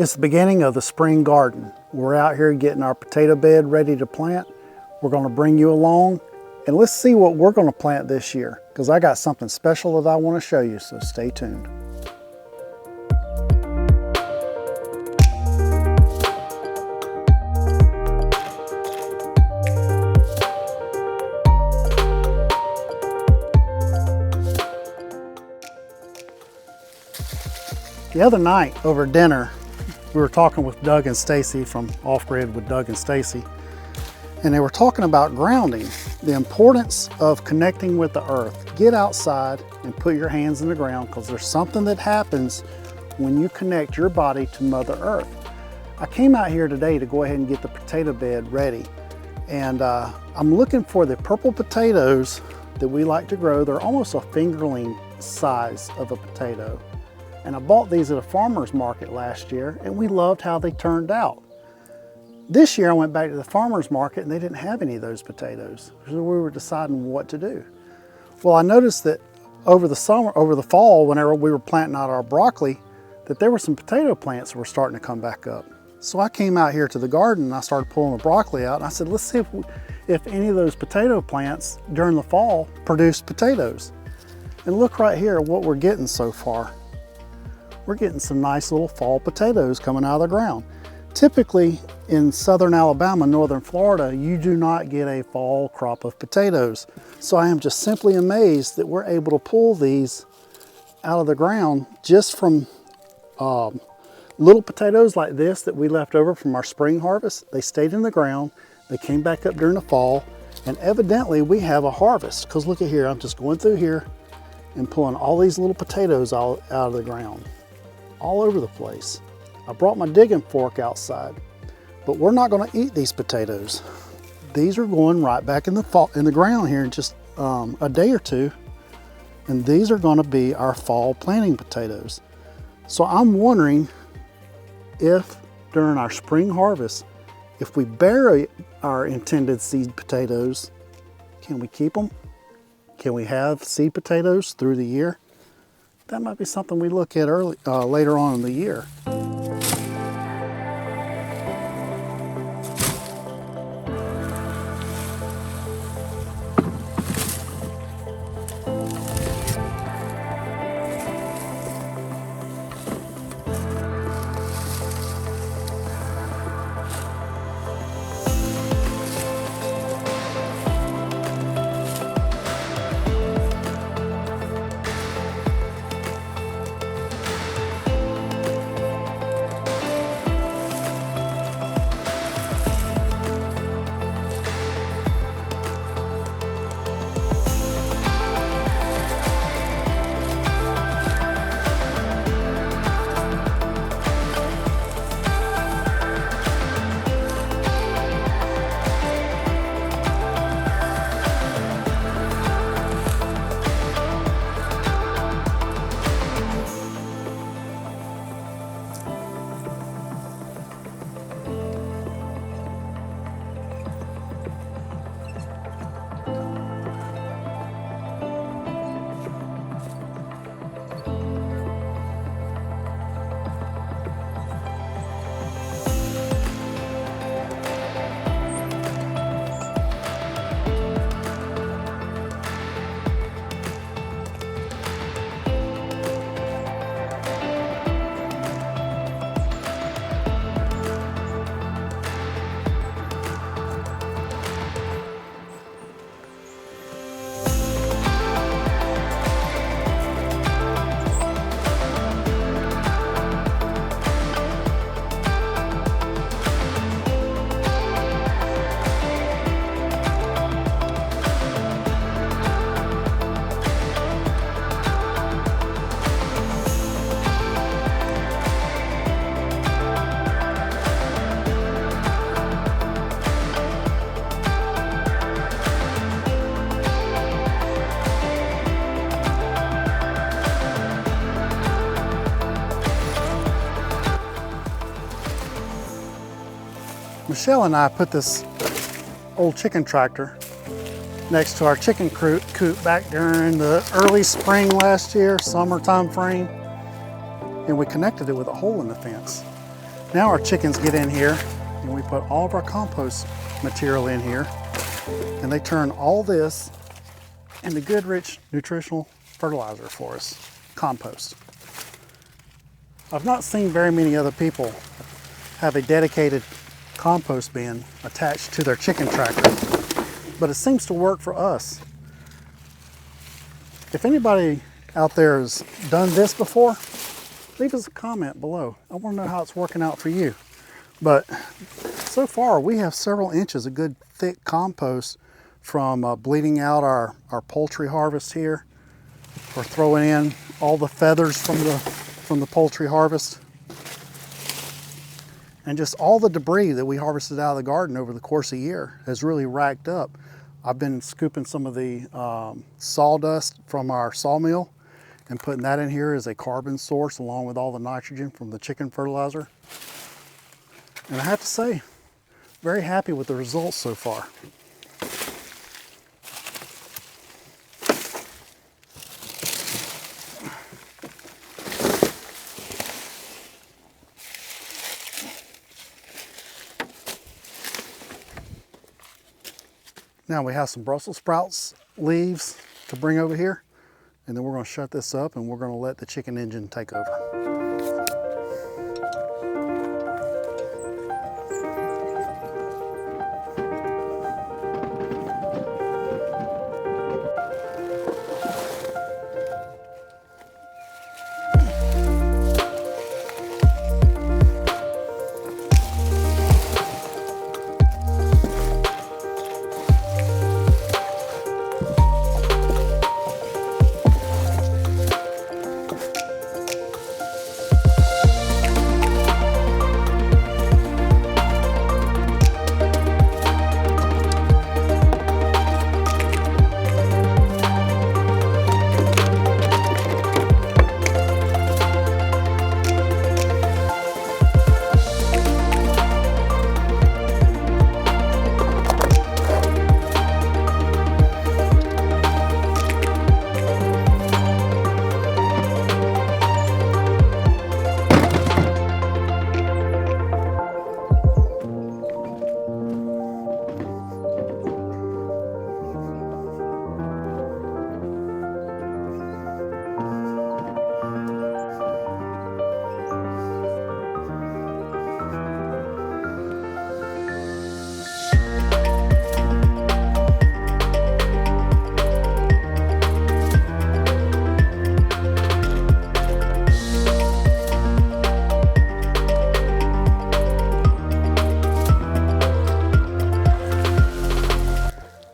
It's the beginning of the spring garden. We're out here getting our potato bed ready to plant. We're going to bring you along and let's see what we're going to plant this year, because I got something special that I want to show you, so stay tuned. The other night over dinner, we were talking with Doug and Stacy from Off Grid with Doug and Stacy, and they were talking about grounding, the importance of connecting with the earth. Get outside and put your hands in the ground, because there's something that happens when you connect your body to Mother Earth. I came out here today to go ahead and get the potato bed ready, and I'm looking for the purple potatoes that we like to grow. They're almost a fingerling size of a potato. And I bought these at a farmer's market last year, and we loved how they turned out. This year I went back to the farmer's market and they didn't have any of those potatoes. So we were deciding what to do. Well, I noticed that over the fall, whenever we were planting out our broccoli, that there were some potato plants that were starting to come back up. So I came out here to the garden and I started pulling the broccoli out, and I said, let's see if any of those potato plants during the fall produced potatoes. And look right here what we're getting so far. We're getting some nice little fall potatoes coming out of the ground. Typically in southern Alabama, northern Florida, you do not get a fall crop of potatoes. So I am just simply amazed that we're able to pull these out of the ground just from little potatoes like this that we left over from our spring harvest. They stayed in the ground, they came back up during the fall, and evidently we have a harvest, because look at here, I'm just going through here and pulling all these little potatoes out of the ground, all over the place. I brought my digging fork outside, but we're not going to eat these potatoes. These are going right back in the ground here in just a day or two, and these are going to be our fall planting potatoes. So I'm wondering if during our spring harvest, if we bury our intended seed potatoes, can we keep them? Can we have seed potatoes through the year? That might be something we look at later on in the year. Michelle and I put this old chicken tractor next to our chicken coop back during the early spring last year, summertime frame, and we connected it with a hole in the fence. Now our chickens get in here and we put all of our compost material in here, and they turn all this into good, rich, nutritional fertilizer for us, compost. I've not seen very many other people have a dedicated compost bin attached to their chicken tractor, but it seems to work for us. If anybody out there has done this before, leave us a comment below. I want to know how it's working out for you. But so far, we have several inches of good thick compost from bleeding out our poultry harvest here. We're throwing in all the feathers from the poultry harvest. And just all the debris that we harvested out of the garden over the course of the year has really racked up. I've been scooping some of the sawdust from our sawmill and putting that in here as a carbon source along with all the nitrogen from the chicken fertilizer. And I have to say, very happy with the results so far. Now we have some Brussels sprouts leaves to bring over here, and then we're going to shut this up and we're going to let the chicken engine take over.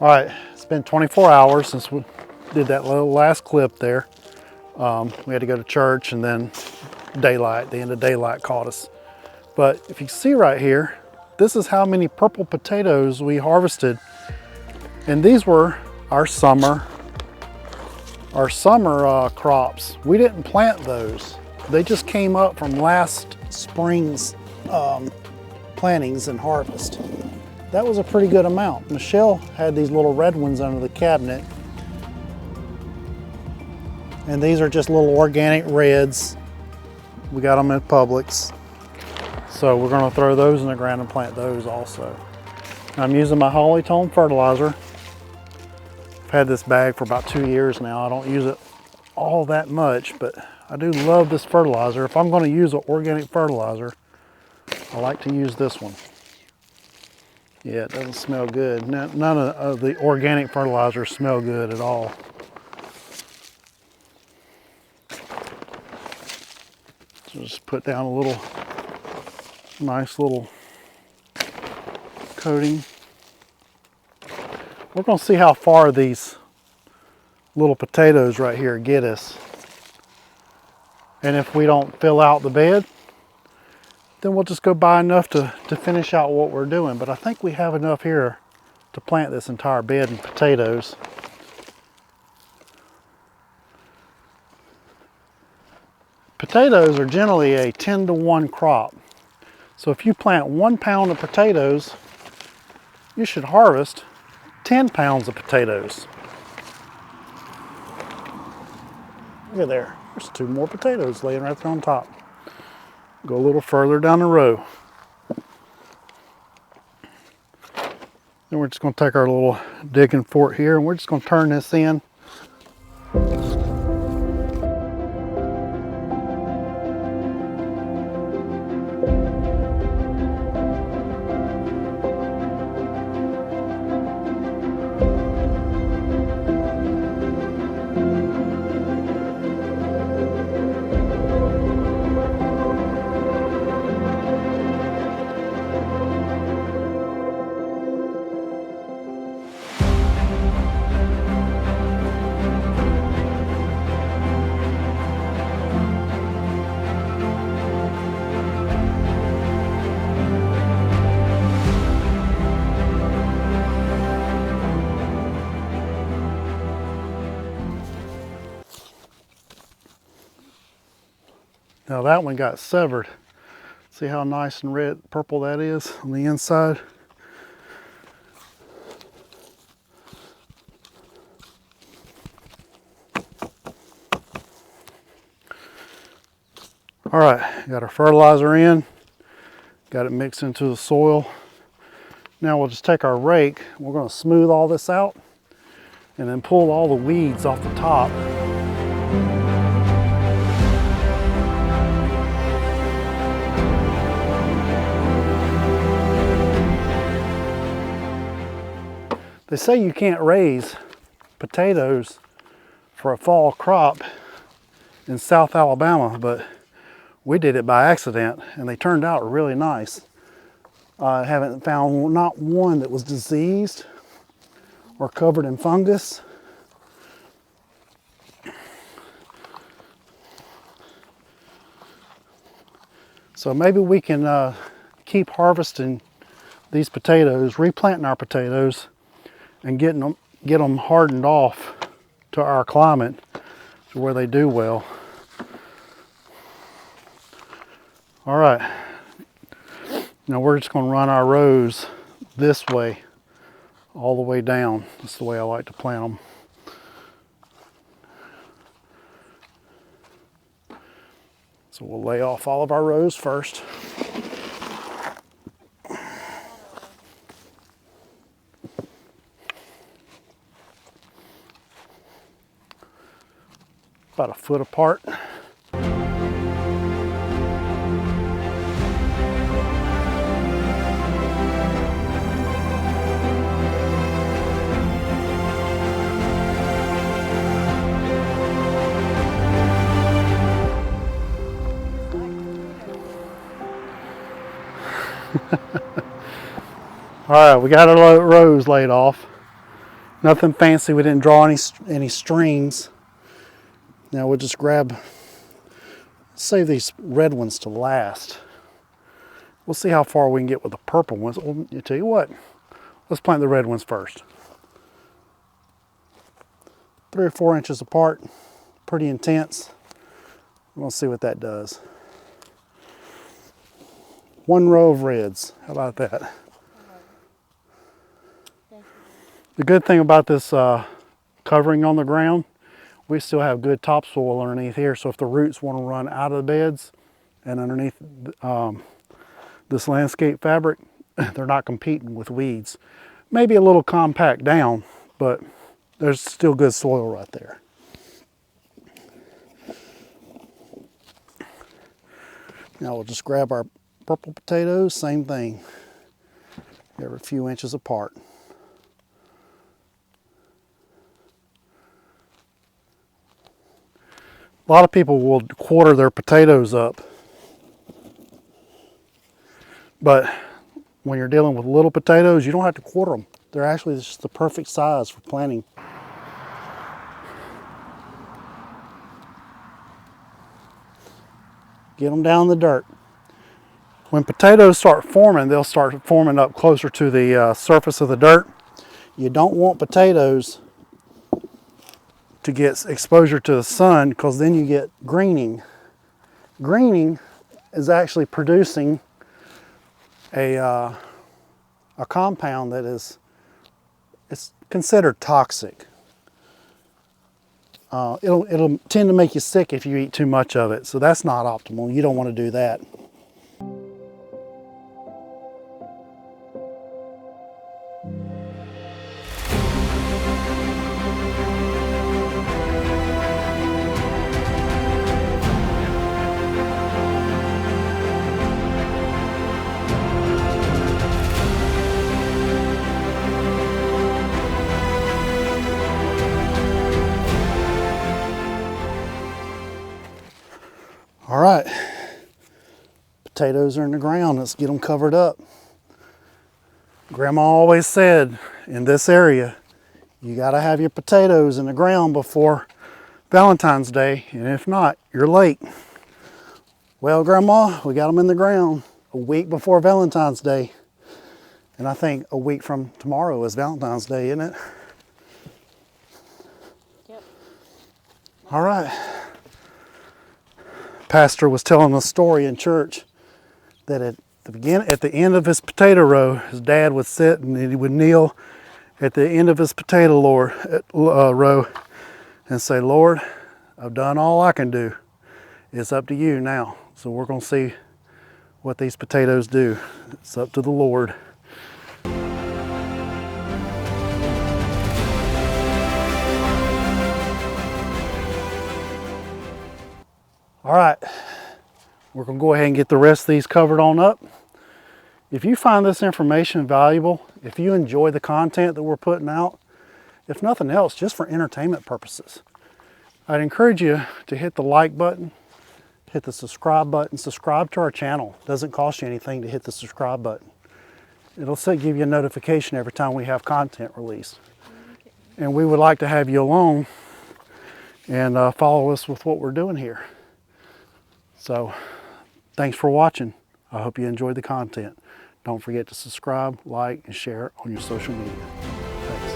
All right, it's been 24 hours since we did that little last clip there. We had to go to church, and then daylight, the end of daylight caught us. But if you see right here, this is how many purple potatoes we harvested. And these were our summer crops. We didn't plant those. They just came up from last spring's plantings and harvest. That was a pretty good amount. Michelle had these little red ones under the cabinet. And these are just little organic reds. We got them at Publix. So we're gonna throw those in the ground and plant those also. I'm using my Holly-tone fertilizer. I've had this bag for about 2 years now. I don't use it all that much, but I do love this fertilizer. If I'm gonna use an organic fertilizer, I like to use this one. Yeah, it doesn't smell good. None of the organic fertilizers smell good at all. So just put down a little, nice little coating. We're gonna see how far these little potatoes right here get us. And if we don't fill out the bed, then we'll just go buy enough to finish out what we're doing. But I think we have enough here to plant this entire bed in potatoes. Potatoes are generally a 10-to-1 crop. So if you plant 1 pound of potatoes, you should harvest 10 pounds of potatoes. Look at there, there's 2 more potatoes laying right there on top. Go a little further down the row. Then we're just going to take our little digging fork here and we're just going to turn this in. Now that one got severed. See how nice and red, purple that is on the inside? All right, got our fertilizer in, got it mixed into the soil. Now we'll just take our rake, we're gonna smooth all this out and then pull all the weeds off the top. They say you can't raise potatoes for a fall crop in South Alabama, but we did it by accident and they turned out really nice. I haven't found not one that was diseased or covered in fungus. So maybe we can keep harvesting these potatoes, replanting our potatoes, and get them hardened off to our climate to where they do well. All right, now we're just going to run our rows this way, all the way down. That's the way I like to plant them. So we'll lay off all of our rows first. About a foot apart. All right, we got our rows laid off. Nothing fancy, we didn't draw any strings. Now we'll just save these red ones to last. We'll see how far we can get with the purple ones. Well, I tell you what, let's plant the red ones first. 3 or 4 inches apart, pretty intense. We'll see what that does. 1 row of reds, how about that? The good thing about this covering on the ground, we still have good topsoil underneath here, so if the roots want to run out of the beds and underneath this landscape fabric, they're not competing with weeds. Maybe a little compact down, but there's still good soil right there. Now we'll just grab our purple potatoes, same thing. They're a few inches apart. A lot of people will quarter their potatoes up, but when you're dealing with little potatoes, you don't have to quarter them. They're actually just the perfect size for planting. Get them down in the dirt. When potatoes start forming, they'll start forming up closer to the surface of the dirt. You don't want potatoes to get exposure to the sun, because then you get greening. Greening is actually producing a compound that it's considered toxic. It'll tend to make you sick if you eat too much of it, so that's not optimal. You don't want to do that. All right, potatoes are in the ground. Let's get them covered up. Grandma always said in this area, you gotta have your potatoes in the ground before Valentine's Day, and if not, you're late. Well, Grandma, we got them in the ground a week before Valentine's Day. And I think a week from tomorrow is Valentine's Day, isn't it? Yep. All right. Pastor was telling a story in church that at the end of his potato row, his dad would sit and he would kneel at the end of his potato row and say, Lord, I've done all I can do. It's up to you now. So we're going to see what these potatoes do. It's up to the Lord. All right, we're going to go ahead and get the rest of these covered on up. If you find this information valuable, if you enjoy the content that we're putting out, if nothing else, just for entertainment purposes, I'd encourage you to hit the like button, hit the subscribe button, subscribe to our channel. It doesn't cost you anything to hit the subscribe button. It'll give you a notification every time we have content released. And we would like to have you along and follow us with what we're doing here. So, thanks for watching. I hope you enjoyed the content. Don't forget to subscribe, like, and share on your social media. Thanks.